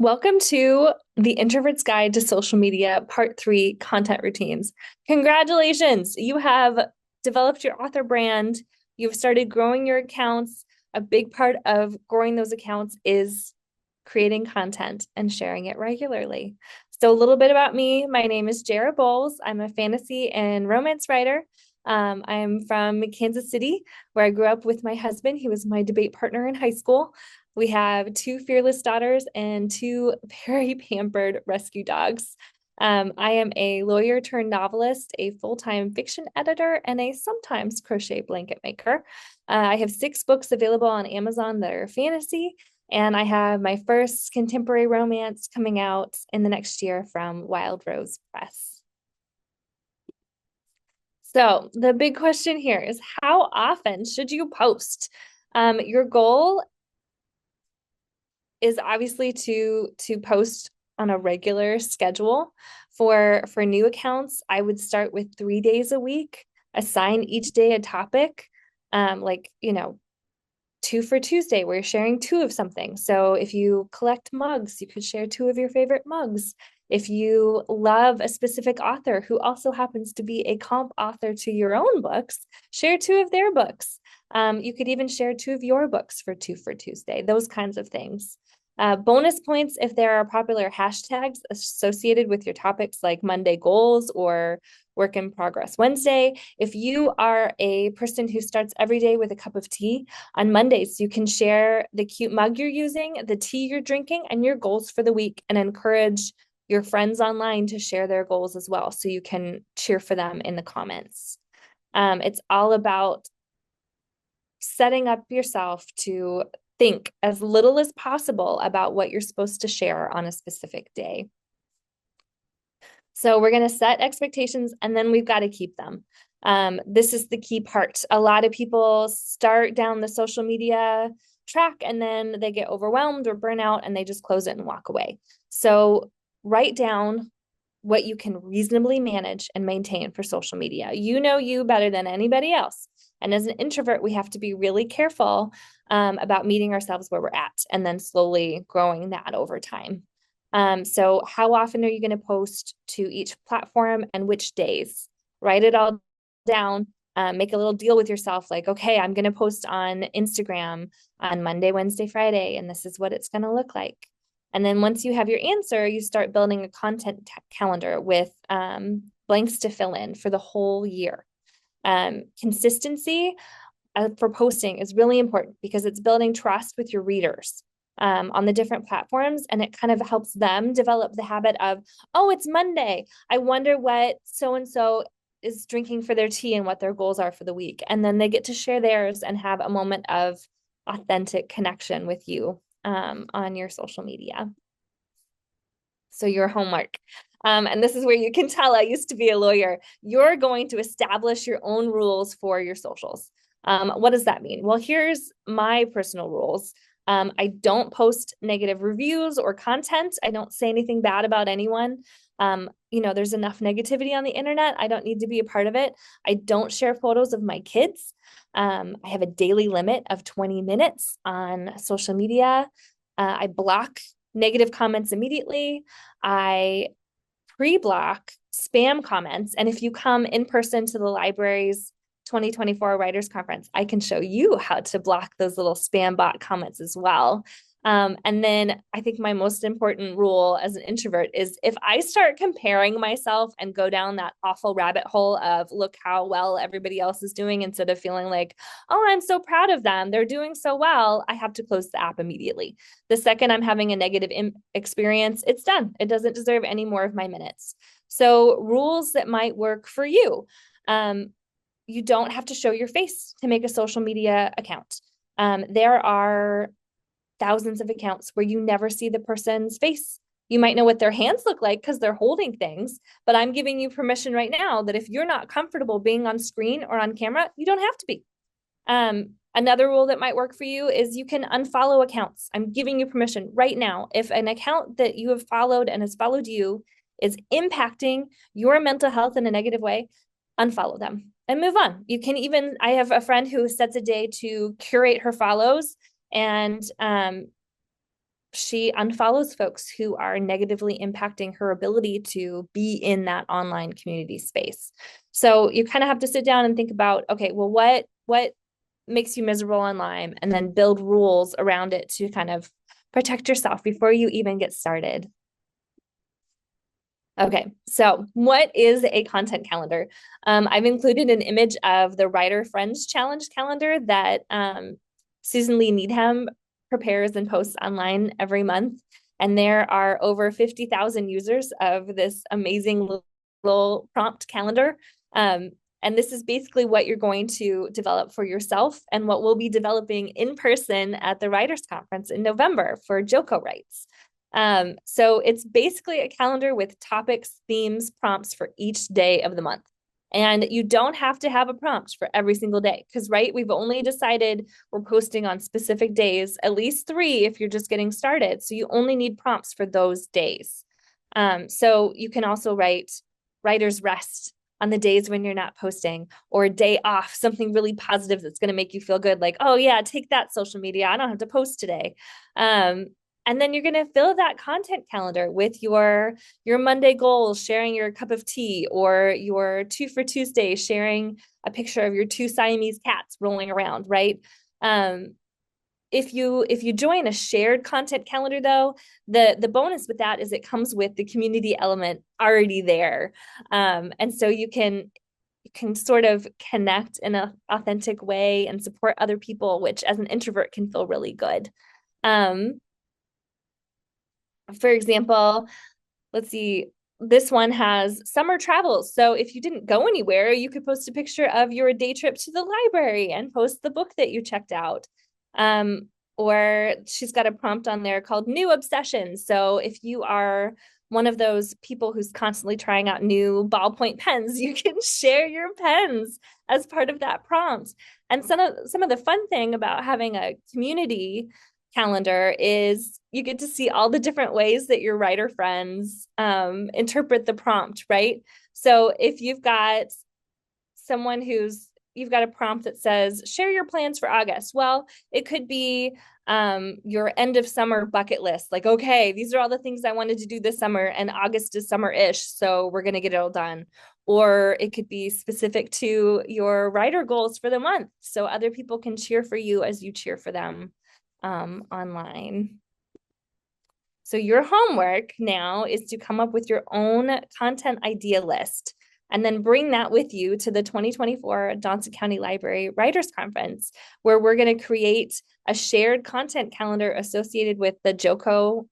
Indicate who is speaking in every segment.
Speaker 1: Welcome to the Introverts Guide to Social Media, Part 3, Content Routines. Congratulations! You have developed your author brand. You've started growing your accounts. A big part of growing those accounts is creating content and sharing it regularly. So a little bit about me. My name is Jara Boles. I'm a fantasy and romance writer. I'm from Kansas City, where I grew up with my husband. He was my debate partner in high school. We have two fearless daughters and two very pampered rescue dogs. I am a lawyer-turned-novelist, a full-time fiction editor, and a sometimes crochet blanket maker. I have 6 books available on Amazon that are fantasy, and I have my first contemporary romance coming out in the next year from Wild Rose Press. So the big question here is, how often should you post? Your goal is obviously to post on a regular schedule. For new accounts, I would start with 3 days a week, assign each day a topic, like, two for Tuesday, where you're sharing 2 of something. So if you collect mugs, you could share 2 of your favorite mugs. If you love a specific author who also happens to be a comp author to your own books, share 2 of their books. You could even share 2 of your books for 2 for Tuesday, those kinds of things. Bonus points if there are popular hashtags associated with your topics, like Monday goals or work in progress Wednesday. If you are a person who starts every day with a cup of tea, on Mondays, you can share the cute mug you're using, the tea you're drinking, and your goals for the week, and encourage your friends online to share their goals as well, so you can cheer for them in the comments. It's all about setting up yourself to think as little as possible about what you're supposed to share on a specific day. So we're going to set expectations, and then we've got to keep them. This is the key part. A lot of people start down the social media track and then they get overwhelmed or burn out and they just close it and walk away. So write down what you can reasonably manage and maintain for social media. You know you better than anybody else. And as an introvert, we have to be really careful about meeting ourselves where we're at and then slowly growing that over time. So how often are you going to post to each platform and which days? Write it all down. Make a little deal with yourself, like, okay, I'm going to post on Instagram on Monday, Wednesday, Friday, and this is what it's going to look like. And then once you have your answer, you start building a content calendar with blanks to fill in for the whole year. Consistency for posting is really important because it's building trust with your readers on the different platforms, and it kind of helps them develop the habit of, oh, it's Monday. I wonder what so-and-so is drinking for their tea and what their goals are for the week. And then they get to share theirs and have a moment of authentic connection with you on your social media. So your homework. And this is where you can tell I used to be a lawyer. You're going to establish your own rules for your socials. What does that mean? Well, here's my personal rules. I don't post negative reviews or content. I don't say anything bad about anyone. There's enough negativity on the internet. I don't need to be a part of it. I don't share photos of my kids. I have a daily limit of 20 minutes on social media. I block negative comments immediately. I pre-block spam comments. And if you come in person to the library's 2024 Writers Conference, I can show you how to block those little spam bot comments as well. And then I think my most important rule as an introvert is, if I start comparing myself and go down that awful rabbit hole of look how well everybody else is doing, instead of feeling like, oh, I'm so proud of them, they're doing so well, I have to close the app immediately. The second I'm having a negative experience, it's done. It doesn't deserve any more of my minutes. So rules that might work for you. You don't have to show your face to make a social media account. There are thousands of accounts where you never see the person's face. You might know what their hands look like because they're holding things, but I'm giving you permission right now that if you're not comfortable being on screen or on camera, you don't have to be. Another rule that might work for you is you can unfollow accounts. I'm giving you permission right now. If an account that you have followed and has followed you is impacting your mental health in a negative way, unfollow them and move on. You can even, I have a friend who sets a day to curate her follows and she unfollows folks who are negatively impacting her ability to be in that online community space. So you kind of have to sit down and think about, okay, well, what makes you miserable online, and then build rules around it to kind of protect yourself before you even get started. Okay, so what is a content calendar? I've included an image of the Writer Friends Challenge calendar that Susan Lee Needham prepares and posts online every month. And there are over 50,000 users of this amazing little prompt calendar. And this is basically what you're going to develop for yourself and what we'll be developing in person at the Writers Conference in November for Joko Writes. So it's basically a calendar with topics, themes, prompts for each day of the month. And you don't have to have a prompt for every single day because, right, we've only decided we're posting on specific days, at least 3 if you're just getting started. So you only need prompts for those days. So you can also write writer's rest on the days when you're not posting, or a day off, something really positive that's going to make you feel good. Like, oh yeah, take that, social media. I don't have to post today. And then you're going to fill that content calendar with your Monday goals, sharing your cup of tea, or your 2 for Tuesday, sharing a picture of your 2 Siamese cats rolling around, right? If you join a shared content calendar, though, the bonus with that is it comes with the community element already there. And so you can sort of connect in an authentic way and support other people, which as an introvert can feel really good. For example, let's see, this one has summer travels. So if you didn't go anywhere, you could post a picture of your day trip to the library and post the book that you checked out. Or she's got a prompt on there called new obsessions. So if you are one of those people who's constantly trying out new ballpoint pens, you can share your pens as part of that prompt. And some of the fun thing about having a community calendar is you get to see all the different ways that your writer friends interpret the prompt, right? So if you've got someone you've got a prompt that says, share your plans for August. Well, it could be your end of summer bucket list. Like, okay, these are all the things I wanted to do this summer, and August is summer-ish, so we're going to get it all done. Or it could be specific to your writer goals for the month, so other people can cheer for you as you cheer for them online. So your homework now is to come up with your own content idea list and then bring that with you to the 2024 Johnson County Library Writers Conference, where we're going to create a shared content calendar associated with the Joko,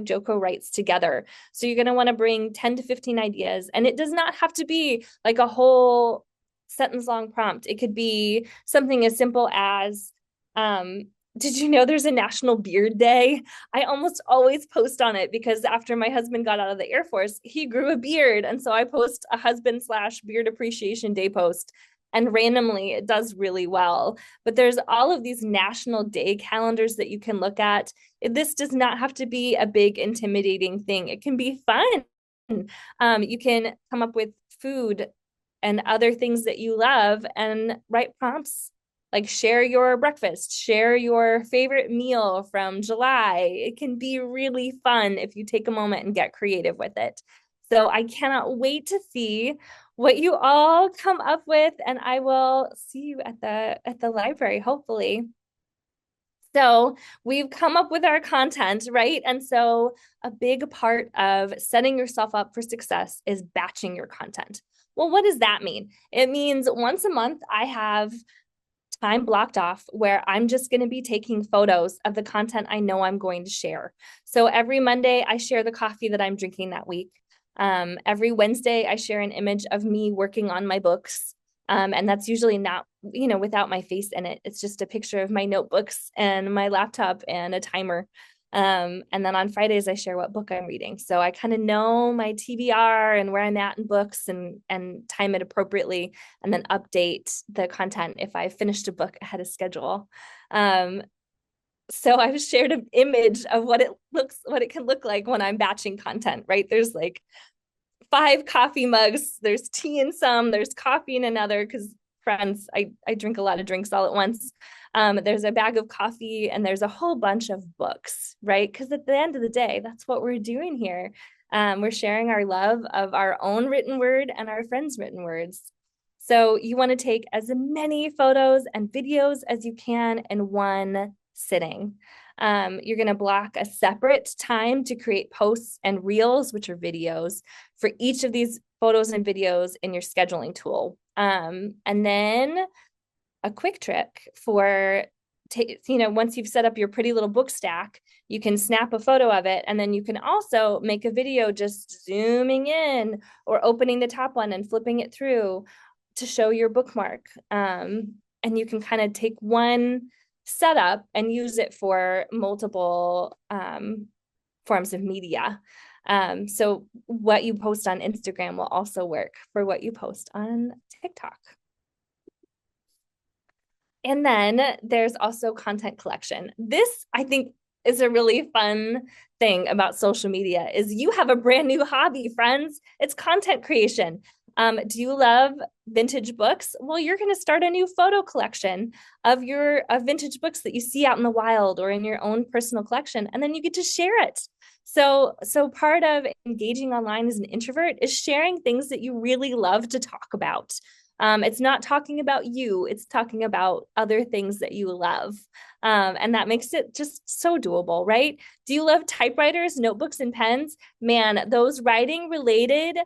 Speaker 1: #Joko Writes Together. So you're going to want to bring 10 to 15 ideas, and it does not have to be like a whole sentence long prompt. It could be something as simple as, did you know there's a National Beard Day? I almost always post on it because after my husband got out of the Air Force, he grew a beard. And so I post a husband/beard appreciation day post. And randomly, it does really well. But there's all of these national day calendars that you can look at. This does not have to be a big, intimidating thing. It can be fun. You can come up with food and other things that you love and write prompts. Like, share your breakfast, share your favorite meal from July. It can be really fun if you take a moment and get creative with it. So I cannot wait to see what you all come up with, and I will see you at the library, hopefully. So we've come up with our content, right? And so a big part of setting yourself up for success is batching your content. Well, what does that mean? It means once a month, I have time blocked off where I'm just going to be taking photos of the content I know I'm going to share. So every Monday, I share the coffee that I'm drinking that week. Every Wednesday, I share an image of me working on my books. And that's usually not, without my face in it. It's just a picture of my notebooks and my laptop and a timer. And then on Fridays, I share what book I'm reading. So I kind of know my TBR and where I'm at in books and time it appropriately, and then update the content if I finished a book ahead of schedule. So I've shared an image of what it can look like when I'm batching content, right? There's like 5 coffee mugs, there's tea in some, there's coffee in another, because friends. I drink a lot of drinks all at once. There's a bag of coffee, and there's a whole bunch of books, right? Because at the end of the day, that's what we're doing here. We're sharing our love of our own written word and our friends' written words. So you want to take as many photos and videos as you can in one sitting. You're going to block a separate time to create posts and reels, which are videos, for each of these photos and videos in your scheduling tool. And then a quick trick for, once you've set up your pretty little book stack, you can snap a photo of it, and then you can also make a video just zooming in or opening the top one and flipping it through to show your bookmark. And you can kind of take one setup and use it for multiple forms of media. So what you post on Instagram will also work for what you post on TikTok. And then there's also content collection. This, I think, is a really fun thing about social media is you have a brand new hobby, friends. It's content creation. Do you love vintage books? Well, you're going to start a new photo collection of vintage books that you see out in the wild or in your own personal collection, and then you get to share it. So part of engaging online as an introvert is sharing things that you really love to talk about. It's not talking about you, it's talking about other things that you love. And that makes it just so doable, right? Do you love typewriters, notebooks, and pens? Man, those writing related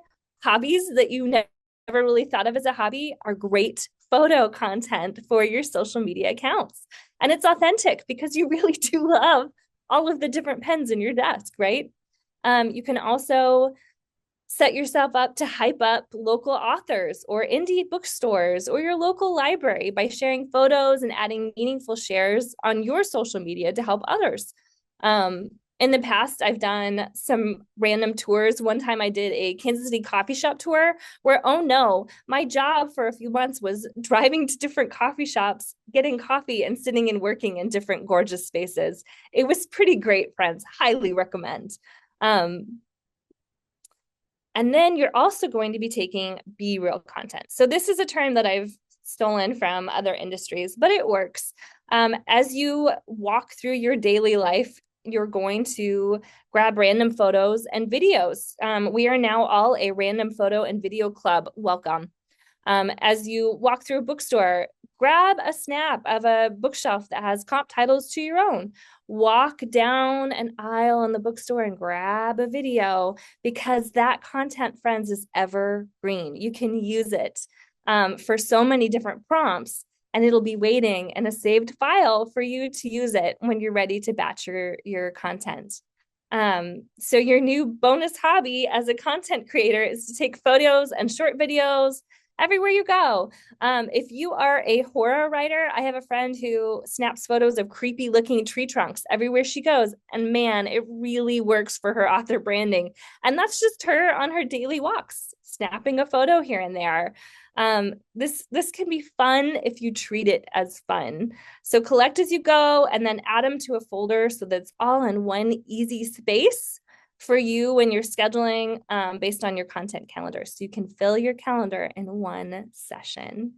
Speaker 1: hobbies that you never really thought of as a hobby are great photo content for your social media accounts. And it's authentic because you really do love all of the different pens in your desk, right? You can also set yourself up to hype up local authors or indie bookstores or your local library by sharing photos and adding meaningful shares on your social media to help others. In the past, I've done some random tours. One time I did a Kansas City coffee shop tour where, oh no, my job for a few months was driving to different coffee shops, getting coffee, and sitting and working in different gorgeous spaces. It was pretty great, friends. Highly recommend. And then you're also going to be taking be-real content. So this is a term that I've stolen from other industries, but it works. As you walk through your daily life, you're going to grab random photos and videos. We are now all a random photo and video club. Welcome. As you walk through a bookstore, grab a snap of a bookshelf that has comp titles to your own. Walk down an aisle in the bookstore and grab a video, because that content, friends, is evergreen. You can use it for so many different prompts, and it'll be waiting in a saved file for you to use it when you're ready to batch your content. So your new bonus hobby as a content creator is to take photos and short videos everywhere you go. If you are a horror writer, I have a friend who snaps photos of creepy looking tree trunks everywhere she goes. And man, it really works for her author branding. And that's just her on her daily walks, snapping a photo here and there. This can be fun if you treat it as fun. So collect as you go and then add them to a folder so that's all in one easy space for you when you're scheduling based on your content calendar. So you can fill your calendar in one session.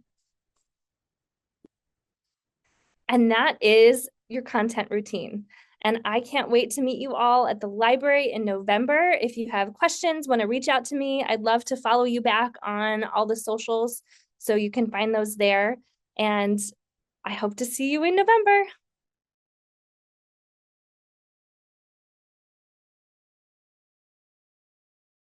Speaker 1: And that is your content routine. And I can't wait to meet you all at the library in November. If you have questions, want to reach out to me, I'd love to follow you back on all the socials so you can find those there. And I hope to see you in November.